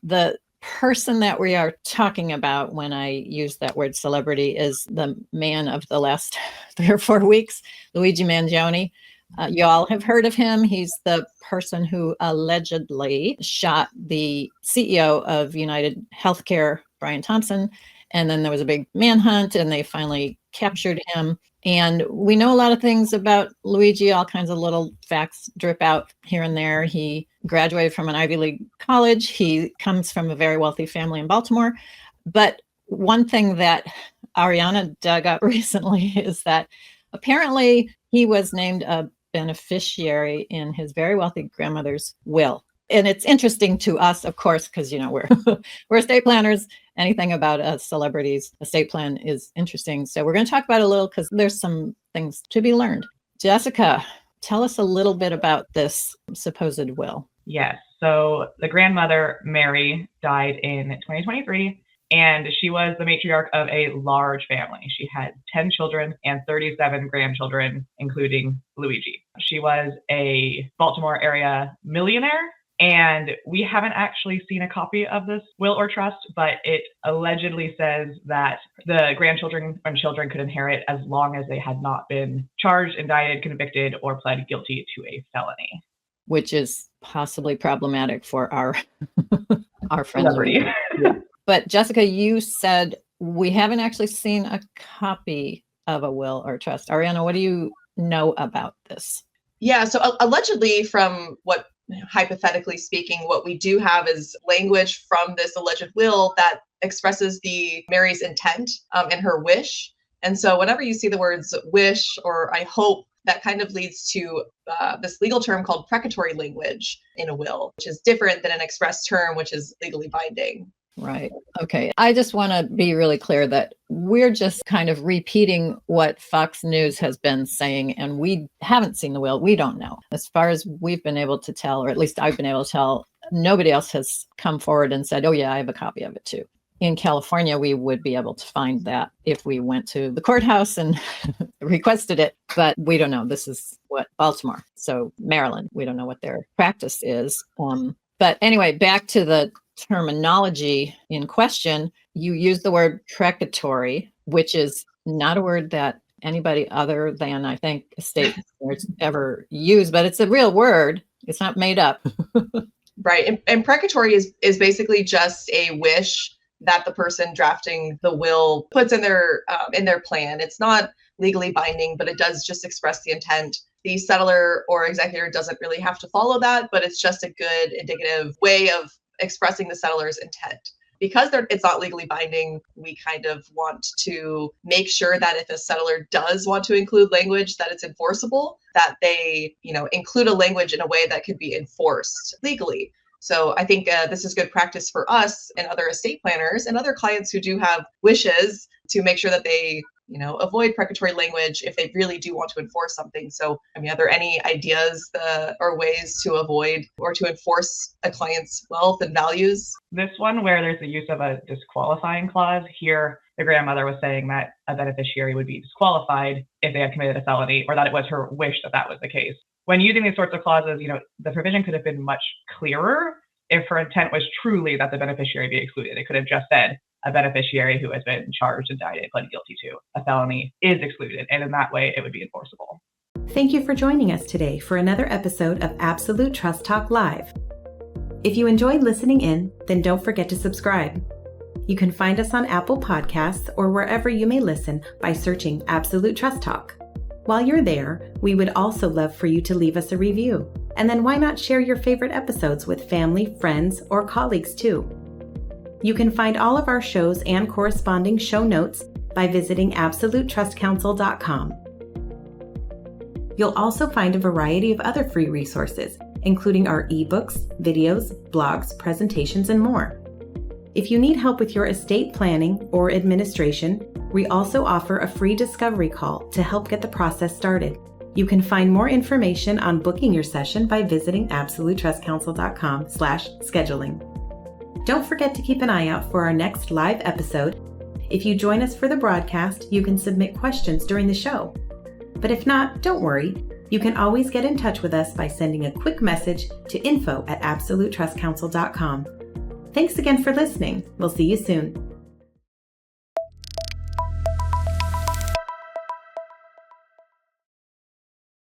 The person that we are talking about when I use that word celebrity is the man of the last 3 or 4 weeks, Luigi Mangione. You all have heard of him. He's the person who allegedly shot the CEO of United Healthcare, Brian Thompson. And then there was a big manhunt and they finally captured him. And we know a lot of things about Luigi, all kinds of little facts drip out here and there. He graduated from an Ivy League college. He comes from a very wealthy family in Baltimore. But one thing that Ariana dug up recently is that apparently he was named a beneficiary in his very wealthy grandmother's will. And it's interesting to us, of course, because, we're estate planners. Anything about a celebrity's estate plan is interesting. So we're going to talk about it a little because there's some things to be learned. Jessica, tell us a little bit about this supposed will. Yes. So the grandmother, Mary, died in 2023, and she was the matriarch of a large family. She had 10 children and 37 grandchildren, including Luigi. She was a Baltimore area millionaire. And we haven't actually seen a copy of this will or trust, but it allegedly says that the grandchildren and children could inherit as long as they had not been charged, indicted, convicted, or pled guilty to a felony. Which is possibly problematic for our friends. Celebrity. Yeah. But Jessica, you said we haven't actually seen a copy of a will or trust. Ariana, what do you know about this? Yeah, so allegedly, from what hypothetically speaking, what we do have is language from this alleged will that expresses the Mary's intent and her wish. And so whenever you see the words wish or I hope, that kind of leads to this legal term called precatory language in a will, which is different than an express term, which is legally binding. Right. Okay. I just want to be really clear that we're just kind of repeating what Fox News has been saying, and we haven't seen the will. We don't know. As far as we've been able to tell, or at least I've been able to tell, nobody else has come forward and said, oh yeah, I have a copy of it too. In California, we would be able to find that if we went to the courthouse and requested it, but we don't know. This is what Baltimore. So Maryland, we don't know what their practice is. But anyway, back to the terminology in question. You use the word precatory, which is not a word that anybody other than, I think, estate lawyers ever use, but it's a real word. It's not made up. Right. And precatory is basically just a wish that the person drafting the will puts in their plan. It's not legally binding, but it does just express the intent. The settlor or executor doesn't really have to follow that, but it's just a good indicative way of expressing the settlor's intent. Because it's not legally binding, we kind of want to make sure that if a settlor does want to include language that it's enforceable, that they, include a language in a way that could be enforced legally. So I think this is good practice for us and other estate planners and other clients who do have wishes to make sure that they, avoid precatory language if they really do want to enforce something. So, are there any ideas or ways to avoid or to enforce a client's wealth and values? This one where there's the use of a disqualifying clause, here the grandmother was saying that a beneficiary would be disqualified if they had committed a felony, or that it was her wish that was the case. When using these sorts of clauses, the provision could have been much clearer if her intent was truly that the beneficiary be excluded. It could have just said a beneficiary who has been charged, indicted, pled guilty to a felony is excluded. And in that way, it would be enforceable. Thank you for joining us today for another episode of Absolute Trust Talk Live. If you enjoyed listening in, then don't forget to subscribe. You can find us on Apple Podcasts or wherever you may listen by searching Absolute Trust Talk. While you're there, we would also love for you to leave us a review. And then why not share your favorite episodes with family, friends, or colleagues too? You can find all of our shows and corresponding show notes by visiting absolutetrustcounsel.com. You'll also find a variety of other free resources, including our ebooks, videos, blogs, presentations, and more. If you need help with your estate planning or administration, we also offer a free discovery call to help get the process started. You can find more information on booking your session by visiting absolutetrustcounsel.com/scheduling. Don't forget to keep an eye out for our next live episode. If you join us for the broadcast, you can submit questions during the show. But if not, don't worry. You can always get in touch with us by sending a quick message to info@absolutetrustcounsel.com. Thanks again for listening. We'll see you soon.